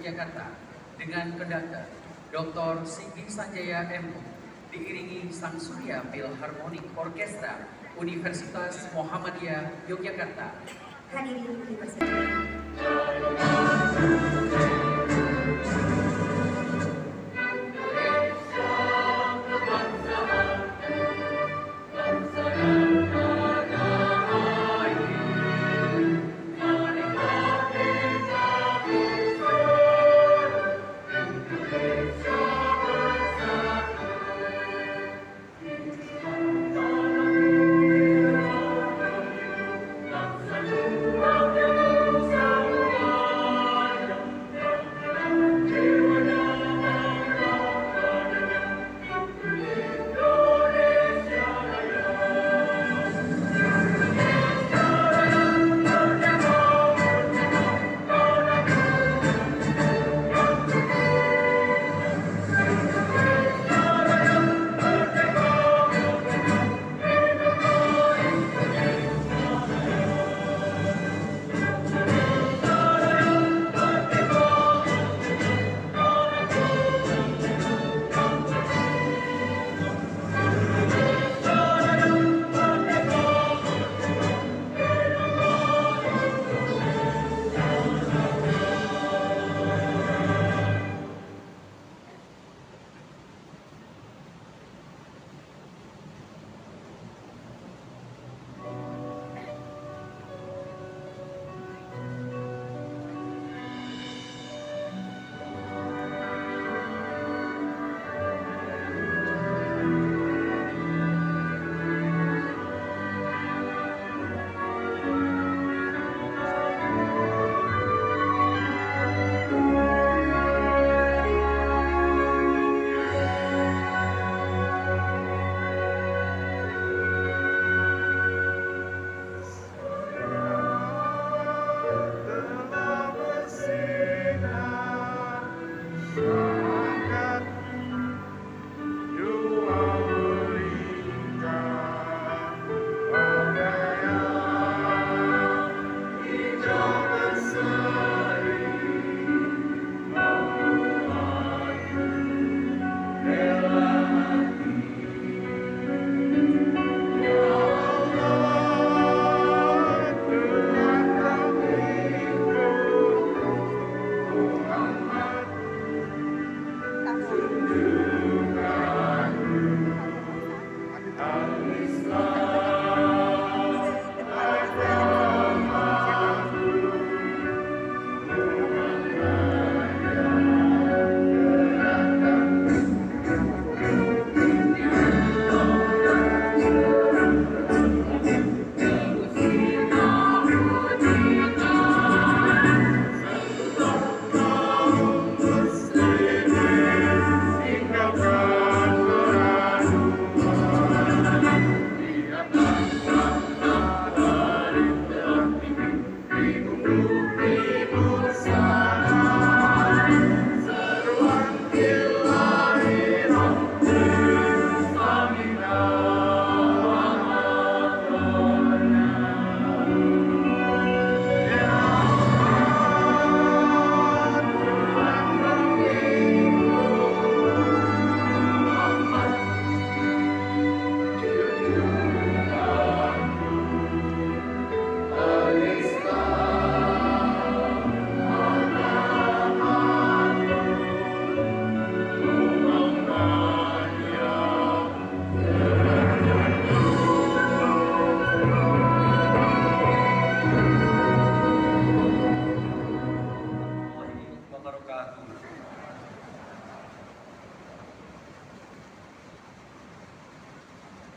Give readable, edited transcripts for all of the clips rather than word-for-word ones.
Yogyakarta dengan konduktor Dr. Sigi Sanjaya MO diiringi Sang Surya Philharmonic Orkestra Universitas Muhammadiyah Yogyakarta. Hadirin dipersilakan.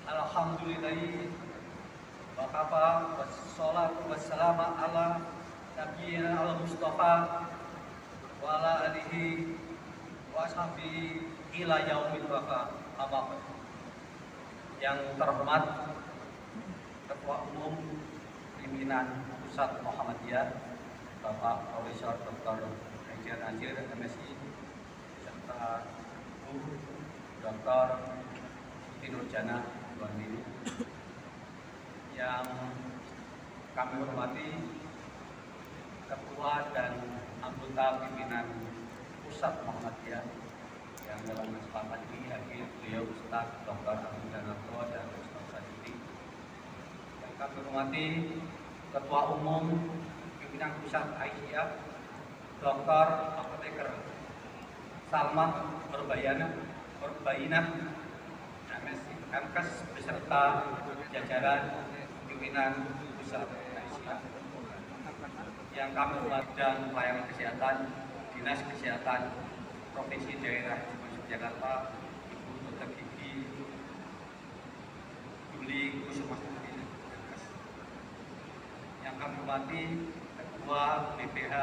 Alhamdulillahi wa kafa wassalatu wassalamu ala nabiyina al-mustafa wa ala alihi wa sahbihi ila yaumil wafa. Yang terhormat Ketua Umum Pimpinan Pusat Muhammadiyah Bapak Profesor Dr. Haji Najir MSI serta Bu Dr. Siti Nurjana Dini, yang kami hormati Ketua dan anggota pimpinan Pusat Muhammadiyah yang dalam kesempatan ini hadir beliau Ustaz Dr. Abdul Janarto dan Ustaz Sajidi. Yang kami hormati Ketua Umum Pimpinan Pusat Aisyah Dr. Apoteker Salma Berbayinah MKes beserta jajaran pimpinan Pusat Aisyah yang kami hormati dan pelayanan kesehatan Dinas Kesehatan Provinsi Daerah Yogyakarta, Ibu Dr. Gigi Juli Kusumasari, yang kami hormati Ketua BPH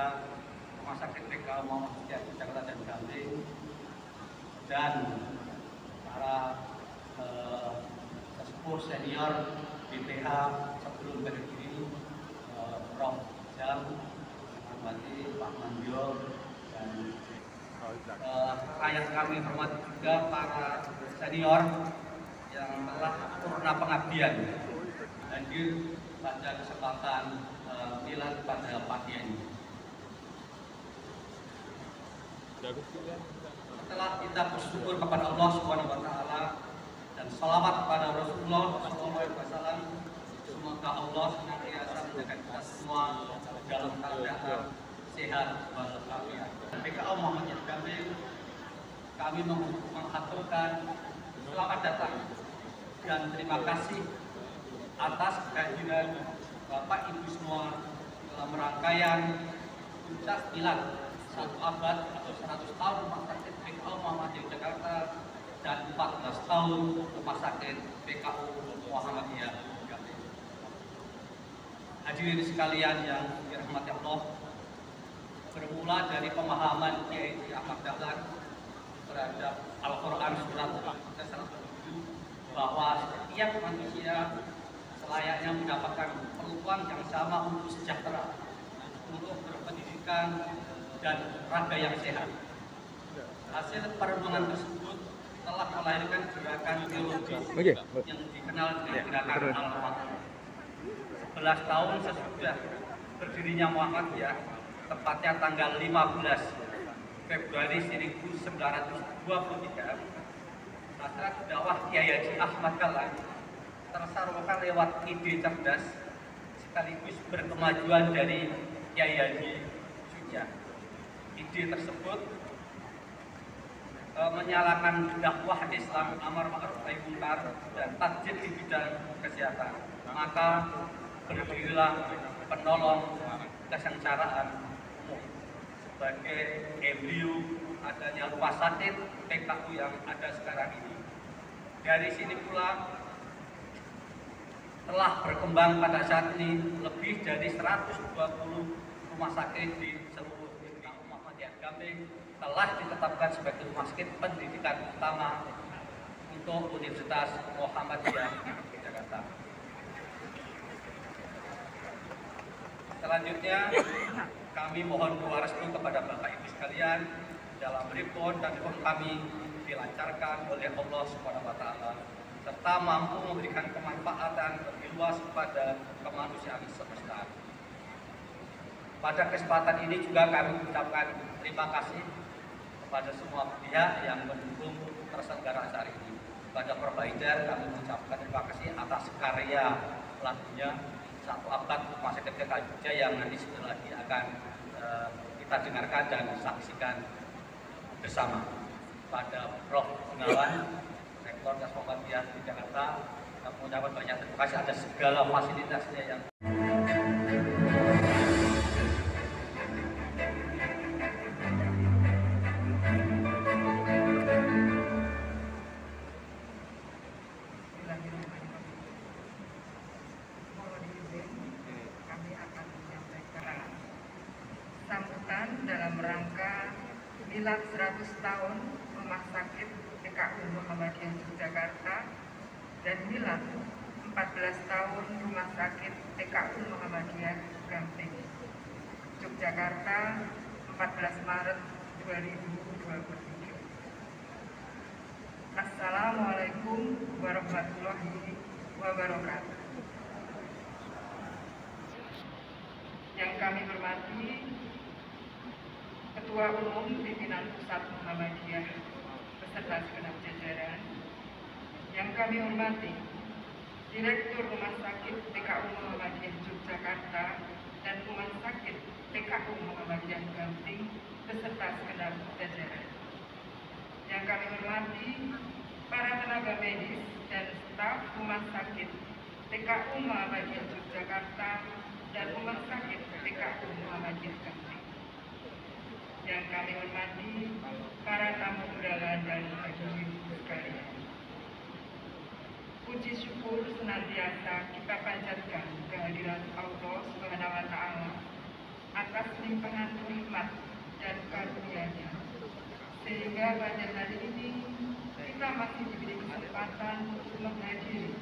Rumah Sakit PKU Muhammadiyah Jakarta dan Banten, dan para sesepuh senior BPH sebelum berdiri, Prof. Jam, hormati Pak Mandio, dan yang kami hormati juga para senior yang telah purna pengabdian hadir pada kesempatan milad pada pagi ini. Setelah kita bersyukur kepada Allah Subhanahu wa Ta'ala dan salawat kepada Rasulullah SAW, semoga Allah senantiasa menjaga kita semua dalam keadaan sehat walafiat. PKU Muhammadiyah kami menghaturkan selamat datang dan terima kasih atas kehadiran Bapak Ibu semua dalam rangkaian puncak milad 1 abad atau 100 tahun Rumah Sakit PKU Muhammadiyah Jakarta dan 14 tahun Rumah Sakit PKU Muhammadiyah. Hadirin sekalian yang dirahmati Allah, bermula dari pemahaman Kiai Ahmad Dahlan terhadap Al-Quran surat Al-Fatihah bahwa setiap manusia selayaknya mendapatkan peluang yang sama untuk sejahtera, untuk berpendidikan dan raga yang sehat. Hasil perenungan tersebut telah melahirkan gerakan teologis yang dikenal dengan gerakan Al-Fatihah. 11 tahun sesudah berdirinya Muhammadiyah, tepatnya tanggal 15 Februari 1923, masyarakat dakwah Kiai Haji Ahmad Dahlan tersalurkan lewat ide cerdas sekaligus berkemajuan dari Kiai Haji Suja. Ide tersebut menyalakan dakwah Islam, amar ma'ruf nahi munkar, dan tajid di bidang kesehatan. Maka berdirilah penolong kesengsaraan umum sebagai embrio adanya rumah sakit PKU yang ada sekarang ini. Dari sini pula telah berkembang pada saat ini lebih dari 120 rumah sakit di seluruh negeri. Muhammadiyah Gambing telah ditetapkan sebagai rumah sakit pendidikan utama untuk Universitas Muhammadiyah Jakarta. Selanjutnya, kami mohon doa restu kepada Bapak Ibu sekalian dalam report dan pun kami dilancarkan oleh Allah Subhanahu wa taala serta mampu memberikan kemanfaatan lebih luas kepada kemanusiaan semesta. Pada kesempatan ini juga kami mengucapkan terima kasih kepada semua pihak yang mendukung terselenggara acara ini. Pada Provider kami mengucapkan terima kasih atas karya lagunya Satu Abad Rumah Sakit TK Jogja yang nanti setelah lagi akan kita dengarkan dan saksikan bersama. Pada Prof. Gunawan, Rektor Muhammadiyah di Jakarta, kami mengucapkan banyak terima kasih atas segala fasilitasnya yang sambutan dalam rangka milad 100 tahun Rumah Sakit PKU Muhammadiyah Yogyakarta dan milad 14 tahun Rumah Sakit PKU Muhammadiyah Gamping Yogyakarta 14 Maret 2023. Assalamualaikum warahmatullahi wabarakatuh. Yang kami hormati Ketua Umum Pimpinan Pusat Muhammadiyah beserta segenap jajaran, yang kami hormati Direktur Rumah Sakit PKU Muhammadiyah Yogyakarta dan Rumah Sakit PKU Muhammadiyah Gamping beserta segenap jajaran, yang kami hormati para tenaga medis dan staf Rumah Sakit PKU Muhammadiyah Yogyakarta dan Rumah Sakit PKU Muhammadiyah Gamping, yang kami hormati para tamu undangan dan hadirin sekalian. Puji syukur senantiasa kita panjatkan kehadiran Allah Subhanahu wa taala atas limpahan nikmat dan karunia-Nya, sehingga pada hari ini kita masih diberi kesempatan untuk menghadiri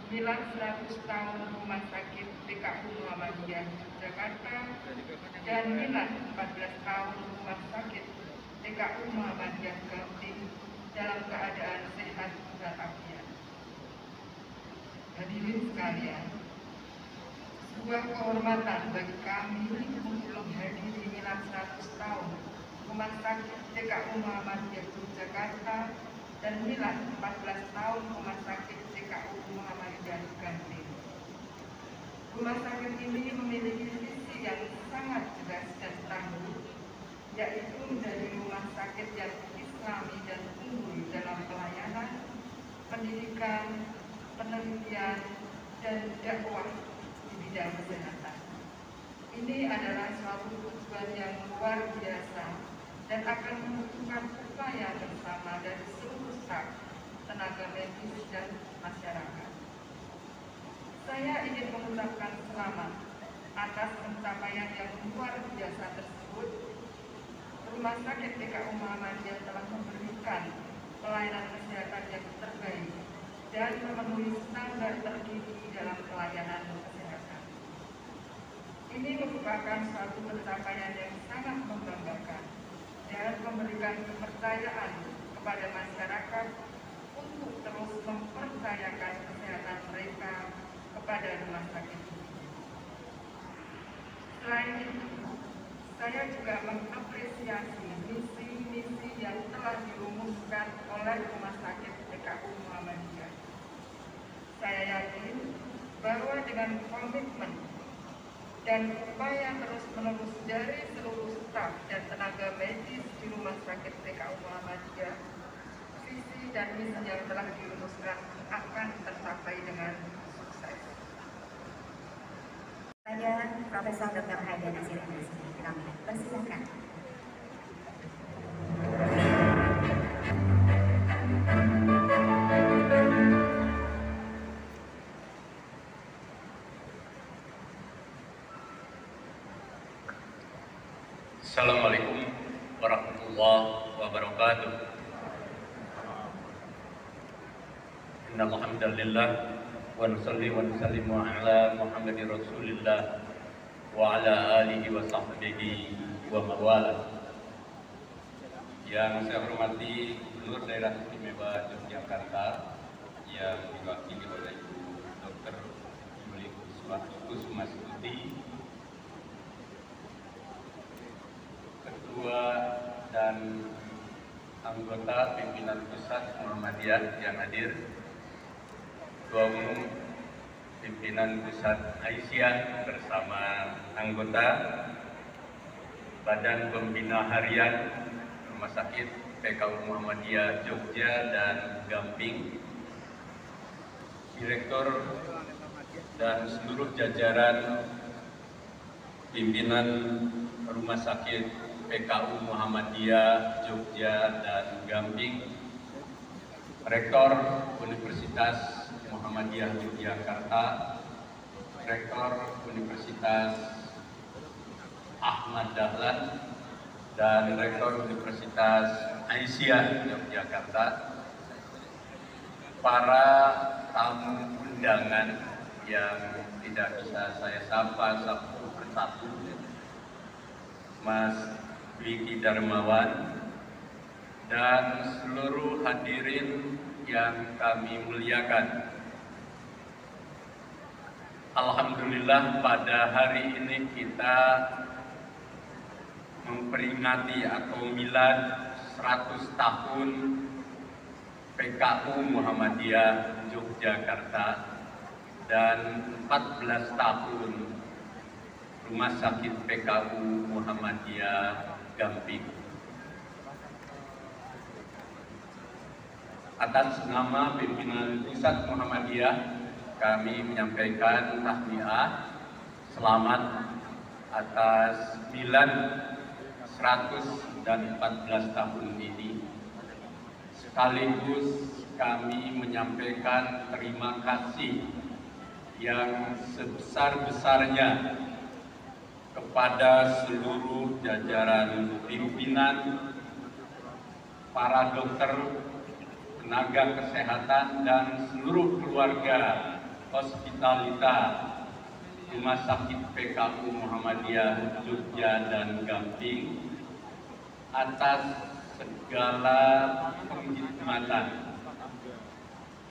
milad 100 tahun Rumah Sakit PKU Muhammadiyah Yogyakarta dan milad 14 tahun Rumah Sakit PKU Muhammadiyah Gamping dalam keadaan sehat walafiat. Hadirin sekalian, sebuah kehormatan bagi kami untuk menghadiri milad 100 tahun Rumah Sakit PKU Muhammadiyah Yogyakarta dan milad 14 tahun Rumah Sakit PKU Muhammadiyah Gamping. Rumah sakit ini memiliki visi yang sangat jelas dan tangguh, yaitu menjadi rumah sakit yang islami dan unggul dalam pelayanan, pendidikan, penelitian, dan dakwah di bidang kesehatan. Ini adalah suatu tujuan yang luar biasa dan akan membutuhkan upaya bersama dari seluruh staf, tenaga medis, dan masyarakat. Saya ingin mengucapkan selamat atas pencapaian yang luar biasa tersebut. Rumah Sakit PKU Muhammadiyah telah memberikan pelayanan kesehatan yang terbaik dan memenuhi standar tertinggi dalam pelayanan kesehatan. Ini merupakan suatu pencapaian yang sangat membanggakan dan memberikan kepercayaan kepada masyarakat untuk terus mempercayakan kesehatan mereka kepada rumah sakit ini. Selain itu, saya juga mengapresiasi misi-misi yang telah dirumuskan oleh Rumah Sakit PKU Muhammadiyah. Saya yakin bahwa dengan komitmen dan upaya terus-menerus dari seluruh staf dan tenaga medis di Rumah Sakit PKU Muhammadiyah, visi dan misi yang telah dirumuskan akan tercapai dengan sukses. Saya Profesor Dr. Haida Nasir MSc. Kami persilakan. Assalamualaikum warahmatullahi wabarakatuh. Innal hamdalillah wa nusalli wa nusallimu ala Muhammadir Rasulillah wa ala alihi wa sahbihi wa mawala. Yang saya hormati Gubernur Daerah Istimewa Yogyakarta yang diwakili oleh Ibu Dr. Yuli Kusmastuti, Ketua dan anggota pimpinan pusat Muhammadiyah yang hadir, Ketua Umum pimpinan pusat Aisyah bersama anggota Badan Pembina Harian Rumah Sakit PKU Muhammadiyah Jogja dan Gamping, Direktur dan seluruh jajaran pimpinan Rumah Sakit PKU Muhammadiyah Jogja dan Gamping, Rektor Universitas Muhammadiyah Yogyakarta, Rektor Universitas Ahmad Dahlan, dan Rektor Universitas Aisyah Yogyakarta, para tamu undangan yang tidak bisa saya sapa satu persatu, Mas Dwiki Darmawan, dan seluruh hadirin yang kami muliakan. Alhamdulillah pada hari ini kita memperingati atau milad 100 tahun PKU Muhammadiyah Yogyakarta dan 14 tahun Rumah Sakit PKU Muhammadiyah Gamping. Atas nama pimpinan Pusat Muhammadiyah, kami menyampaikan tahniah selamat atas milad 100 dan 14 tahun ini. Sekaligus kami menyampaikan terima kasih yang sebesar-besarnya kepada seluruh jajaran pimpinan, para dokter, tenaga kesehatan, dan seluruh keluarga hospitalita Rumah Sakit PKU Muhammadiyah Jogja dan Gamping atas segala pengkhidmatan,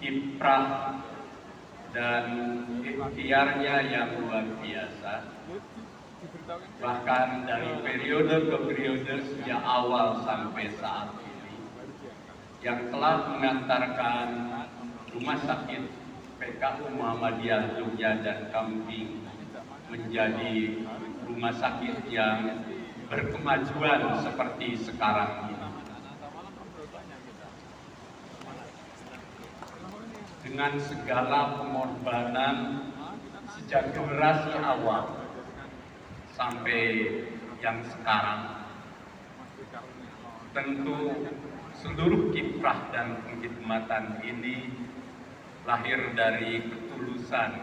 kiprah, dan ikhtiarnya yang luar biasa. Bahkan dari periode ke periode sejak awal sampai saat ini, yang telah mengantarkan Rumah Sakit PKU Muhammadiyah Jogja dan Gamping menjadi rumah sakit yang berkemajuan seperti sekarang ini. Dengan segala pengorbanan sejak generasi awal sampai yang sekarang, tentu seluruh kiprah dan pengkhidmatan ini lahir dari ketulusan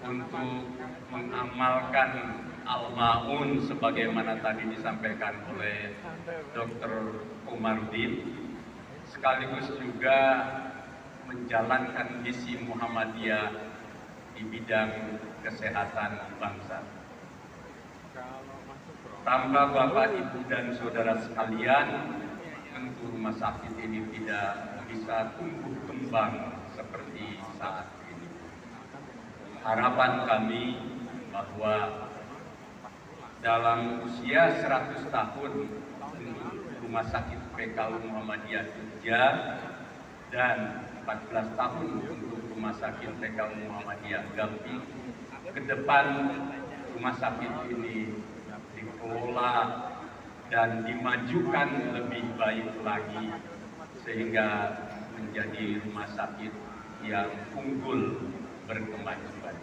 untuk mengamalkan al-ma'un sebagaimana tadi disampaikan oleh Dr. Komardin, sekaligus juga menjalankan misi Muhammadiyah di bidang kesehatan bangsa. Tanpa Bapak, Ibu, dan saudara sekalian, tentu rumah sakit ini tidak bisa tumbuh kembang seperti saat ini. Harapan kami bahwa dalam usia 100 tahun untuk Rumah Sakit PKU Muhammadiyah Jogja dan 14 tahun untuk Rumah Sakit PKU Muhammadiyah Gamping, ke depan rumah sakit ini dikelola dan dimajukan lebih baik lagi sehingga menjadi rumah sakit yang unggul berkemajuan.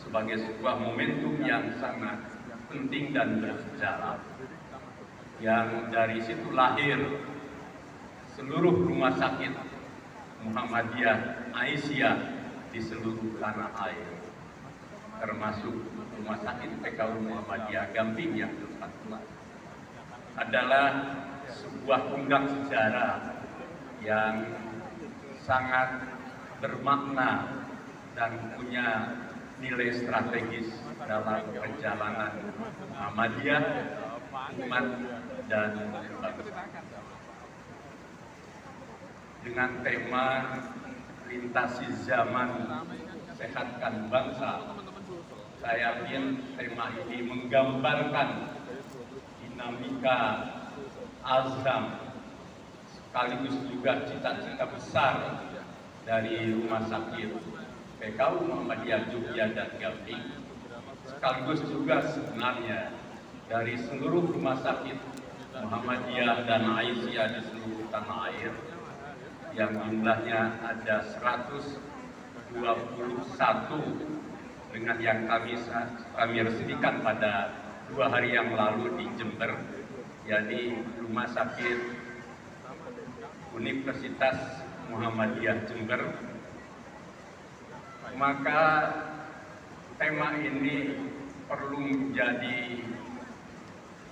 Sebagai sebuah momentum yang sangat penting dan bersejarah, yang dari situ lahir seluruh rumah sakit Muhammadiyah Aisyah di seluruh tanah air, termasuk Rumah Sakit PKU Muhammadiyah Gamping yang ke-14, adalah sebuah tonggak sejarah yang sangat bermakna dan punya nilai strategis dalam perjalanan Muhammadiyah, umat dan bangsa. Dengan tema lintasi zaman, sehatkan bangsa, saya yakin tema ini menggambarkan dinamika azam sekaligus juga cita-cita besar dari Rumah Sakit PKU Muhammadiyah Jogja dan Gamping, sekaligus juga sebenarnya dari seluruh rumah sakit Muhammadiyah dan Aisyah di seluruh tanah air, yang jumlahnya ada 121 dengan yang kami resmikan pada 2 hari yang lalu di Jember, yakni Rumah Sakit Universitas Muhammadiyah Jember. Maka tema ini perlu menjadi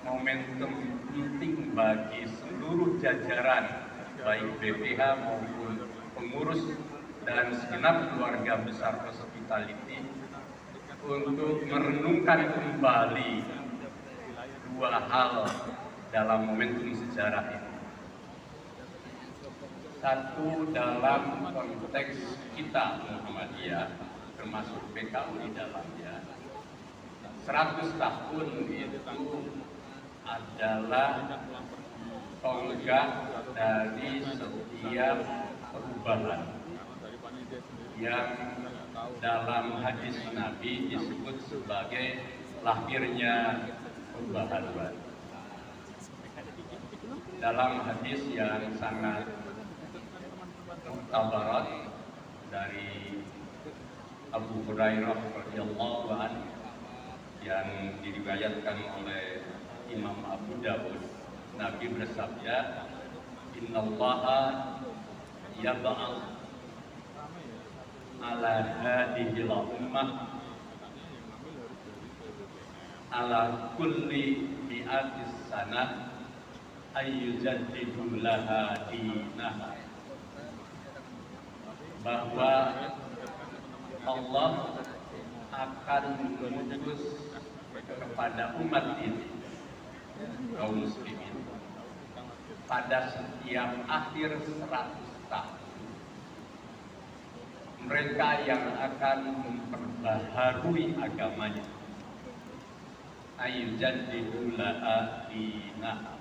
momentum penting bagi seluruh jajaran baik BPH maupun pengurus dan segenap keluarga besar Hospitality untuk merenungkan kembali 2 hal dalam momentum sejarah ini. Satu, dalam konteks kita Muhammadiyah, termasuk PKU di dalamnya, 100 tahun itu adalah tonggak dari setiap perubahan yang dalam hadis Nabi disebut sebagai lahirnya pembaharuan. Dalam hadis yang sangat mutabarat dari Abu Hurairah radhiyallahu anhu yang diriwayatkan oleh Imam Abu Dawud, Nabi bersabda, "Innallaha yab'al ala hadhihi ummah ala kulli mi'atis sanah ayyujaddidu laha dinaha." Bahwa Allah akan mengutus kepada umat ini, kaum muslimin, pada setiap akhir 100 tahun mereka yang akan memperbaharui agamanya, ayyujaddidu laha dinaha.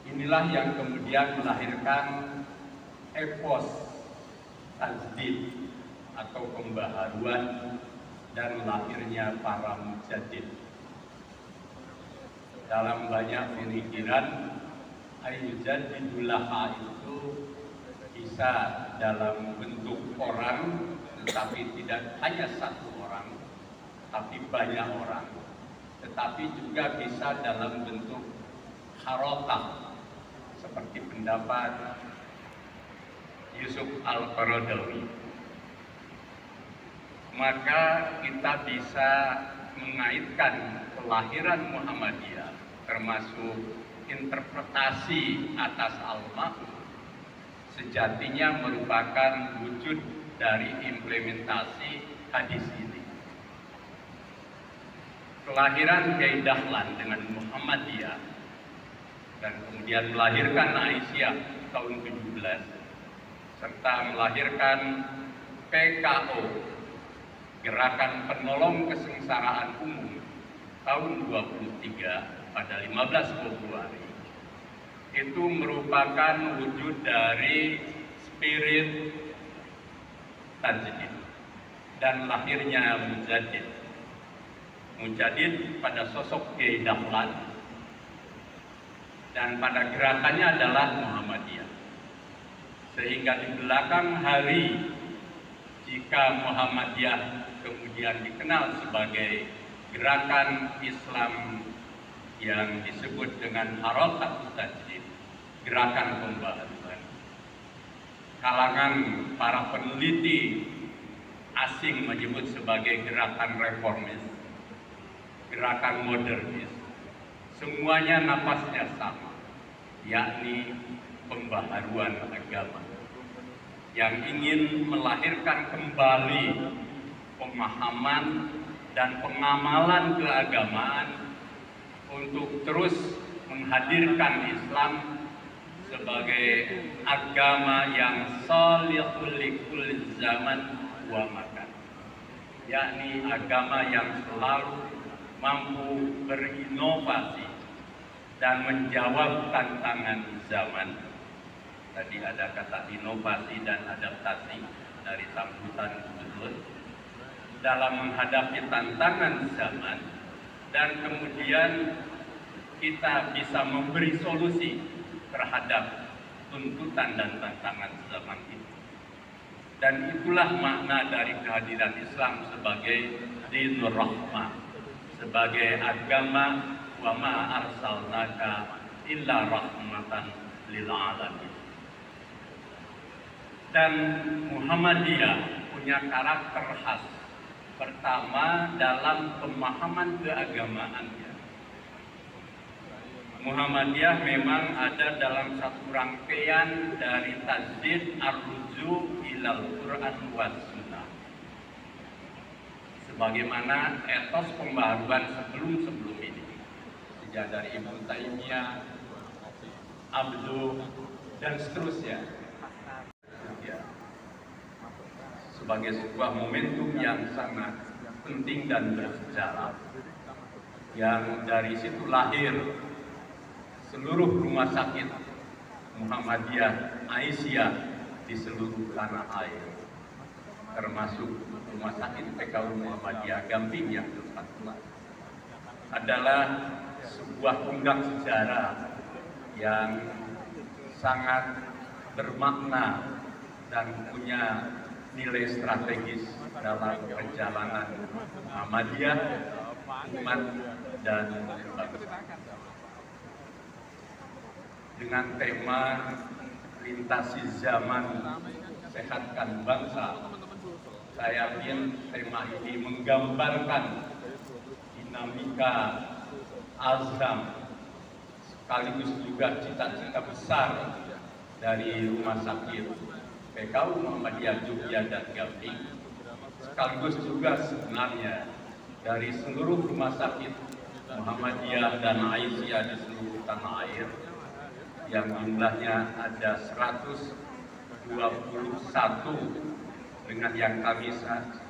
Inilah yang kemudian melahirkan epos tajdid atau pembaharuan dan lahirnya para mujaddid. Dalam banyak pemikiran, ayyujaddidu laha itu bisa dalam bentuk orang, tetapi tidak hanya satu orang, tapi banyak orang. Tetapi juga bisa dalam bentuk harokah, seperti pendapat Yusuf Al-Qaradawi. Maka kita bisa mengaitkan kelahiran Muhammadiyah, termasuk interpretasi atas al-ma'un, sejatinya merupakan wujud dari implementasi hadis ini. Kelahiran Kiai Dahlan dengan Muhammadiyah dan kemudian melahirkan Aisyah tahun 17 serta melahirkan PKO, Gerakan Penolong Kesengsaraan Umum tahun 23 pada 15 Februari, itu merupakan wujud dari spirit tajdid dan lahirnya mujaddid. Mujaddid pada sosok Kiai Dahlan dan pada gerakannya adalah Muhammadiyah. Sehingga di belakang hari, jika Muhammadiyah kemudian dikenal sebagai gerakan Islam yang disebut dengan Harokat Tajdid, gerakan pembaharuan, kalangan para peneliti asing menyebut sebagai gerakan reformis, gerakan modernis, semuanya napasnya sama, yakni pembaharuan agama. yang ingin melahirkan kembali pemahaman dan pengamalan keagamaan untuk terus menghadirkan Islam sebagai agama yang salihul likul zaman wa makan, yakni agama yang selalu mampu berinovasi dan menjawab tantangan zaman. Tadi ada kata inovasi dan adaptasi dari sambutan tersebut dalam menghadapi tantangan zaman, dan kemudian kita bisa memberi solusi terhadap tuntutan dan tantangan zaman itu. Dan itulah makna dari kehadiran Islam sebagai dinur rahmah, sebagai agama wa ma arsalnaka illa rahmatan lil alamin. Dan Muhammadiyah punya karakter khas. Pertama, dalam pemahaman keagamaannya. Muhammadiyah memang ada dalam satu rangkaian dari tajdid ar-ruju ilal Quran was sunnah. Sebagaimana etos pembaharuan sebelum-sebelum ini. Sejak dari Ibnu Taimiyah, Abdu, dan seterusnya. Sebagai sebuah momentum yang sangat penting dan bersejarah, yang dari situ lahir seluruh rumah sakit Muhammadiyah Aisyah di seluruh tanah air, termasuk rumah sakit PKU Muhammadiyah Gamping yang ke-14, adalah sebuah tonggak sejarah yang sangat bermakna dan punya nilai strategis dalam perjalanan Muhammadiyah, umat, dan bangsa. Dengan tema lintasi zaman, sehatkan bangsa, saya yakin tema ini menggambarkan dinamika azam sekaligus juga cita-cita besar dari rumah sakit PKU Muhammadiyah Jogja dan Gamping, sekaligus juga sebenarnya dari seluruh rumah sakit Muhammadiyah dan Aisyah di seluruh tanah air, yang jumlahnya ada 121 dengan yang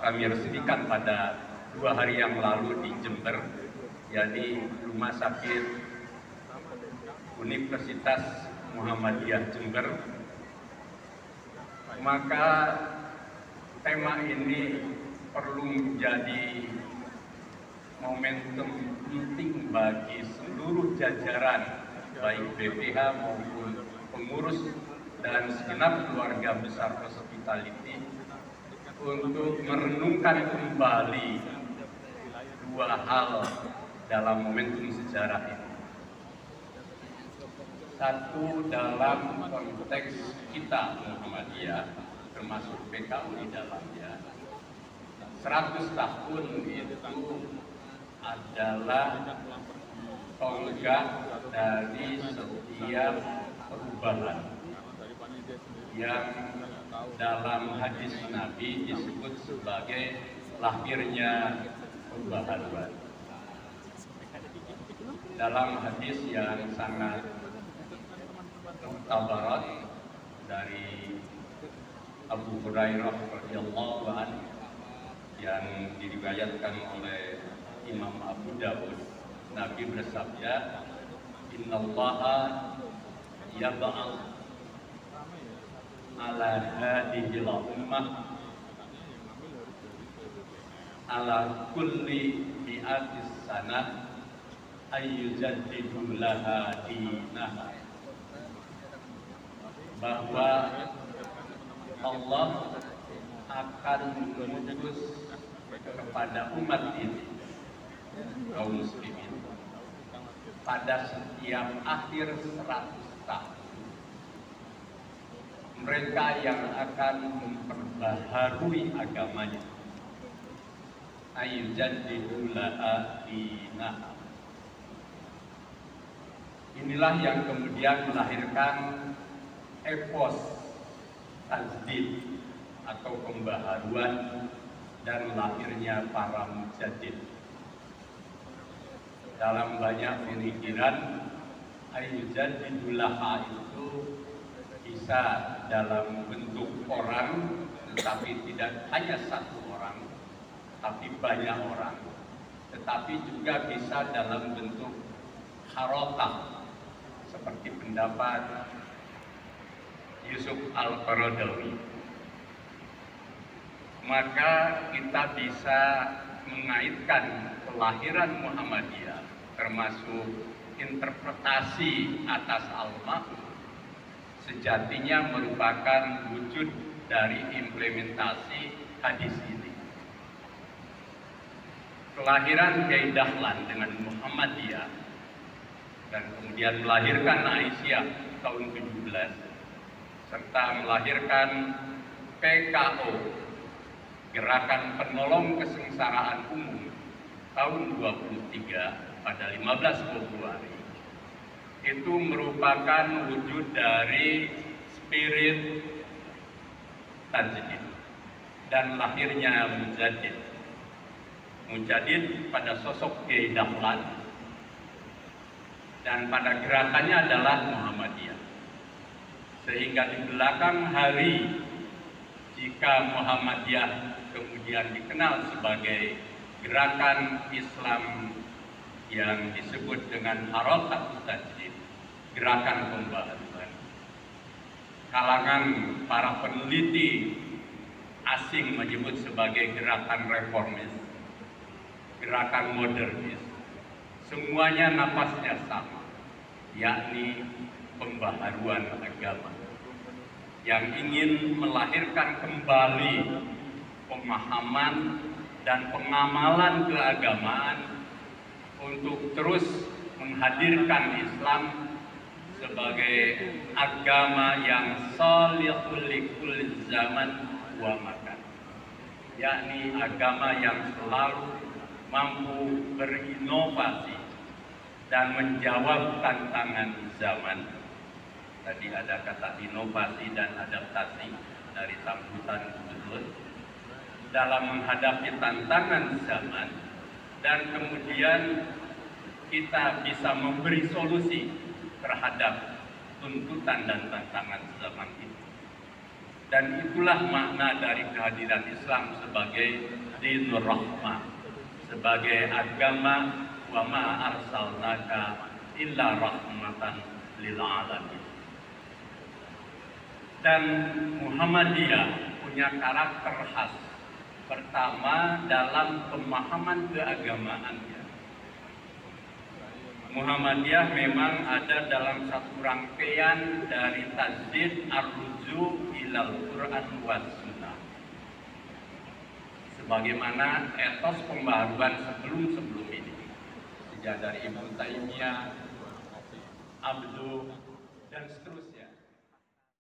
kami resmikan pada 2 hari yang lalu di Jember, yakni Rumah Sakit Universitas Muhammadiyah Jember. Maka tema ini perlu menjadi momentum penting bagi seluruh jajaran, baik BPH maupun pengurus dan segenap keluarga besar Hospitality, untuk merenungkan kembali 2 hal dalam momentum sejarah ini. Satu, dalam konteks kita Muhammadiyah, termasuk PKU di dalamnya, 100 tahun itu adalah tonggak dari setiap perubahan yang dalam hadis Nabi disebut sebagai lahirnya pembaharuan. Dalam hadis yang sangat mutabarat dari Abu Hurairah radhiyallahu anhu yang diriwayatkan oleh Imam Abu Dawud, Nabi bersabda, "Innallaha yab'al ala hadhihi ummah ala kulli mi'atis sanah ayyujaddidu laha dinaha." Bahwa Allah akan mengutus kepada umat ini, kaum muslimin, pada setiap akhir 100 tahun, mereka yang akan memperbaharui agamanya, ayyujaddidu laha dinaha. Inilah yang kemudian melahirkan epos tajdid atau pembaharuan dan lahirnya para mujaddid. Dalam banyak pemikiran, ayyujaddidulaha itu bisa dalam bentuk orang, tetapi tidak hanya satu orang, tapi banyak orang. Tetapi juga bisa dalam bentuk harokah, seperti pendapat Yusuf Al-Qaradawi. Maka kita bisa mengaitkan kelahiran Muhammadiyah, termasuk interpretasi atas al-ma'un, sejatinya merupakan wujud dari implementasi hadis ini. Kelahiran Kiai Dahlan dengan Muhammadiyah dan kemudian melahirkan Aisyah tahun 17 serta melahirkan PKO, Gerakan Penolong Kesengsaraan Umum tahun 23 pada 15 Februari itu merupakan wujud dari spirit tajdid dan lahirnya mujaddid. Mujaddid pada sosok Kiai Dahlan dan pada gerakannya adalah Muhammadiyah. Sehingga di belakang hari, jika Muhammadiyah kemudian dikenal sebagai gerakan Islam yang disebut dengan Harokat Tajdid, gerakan pembaharuan, kalangan para peneliti asing menyebut sebagai gerakan reformis, gerakan modernis, semuanya napasnya sama, yakni pembaharuan agama yang ingin melahirkan kembali pemahaman dan pengamalan keagamaan untuk terus menghadirkan Islam sebagai agama yang salihul likul zaman wa makan, yakni agama yang selalu mampu berinovasi dan menjawab tantangan zaman. Tadi ada kata inovasi dan adaptasi dari sambutan gubernur dalam menghadapi tantangan zaman, dan kemudian kita bisa memberi solusi terhadap tuntutan dan tantangan zaman itu. Dan itulah makna dari kehadiran Islam sebagai dinur rahmah, sebagai agama wa ma arsalnaka illa rahmatan lil alamin. Dan Muhammadiyah punya karakter khas. Pertama, dalam pemahaman keagamaannya. Muhammadiyah memang ada dalam satu rangkaian dari tajdid ar-ruju ilal Quran was sunnah. Sebagaimana etos pembaharuan sebelum-sebelum ini. Sejak dari Ibnu Taimiyah, Abdu, dan seterusnya.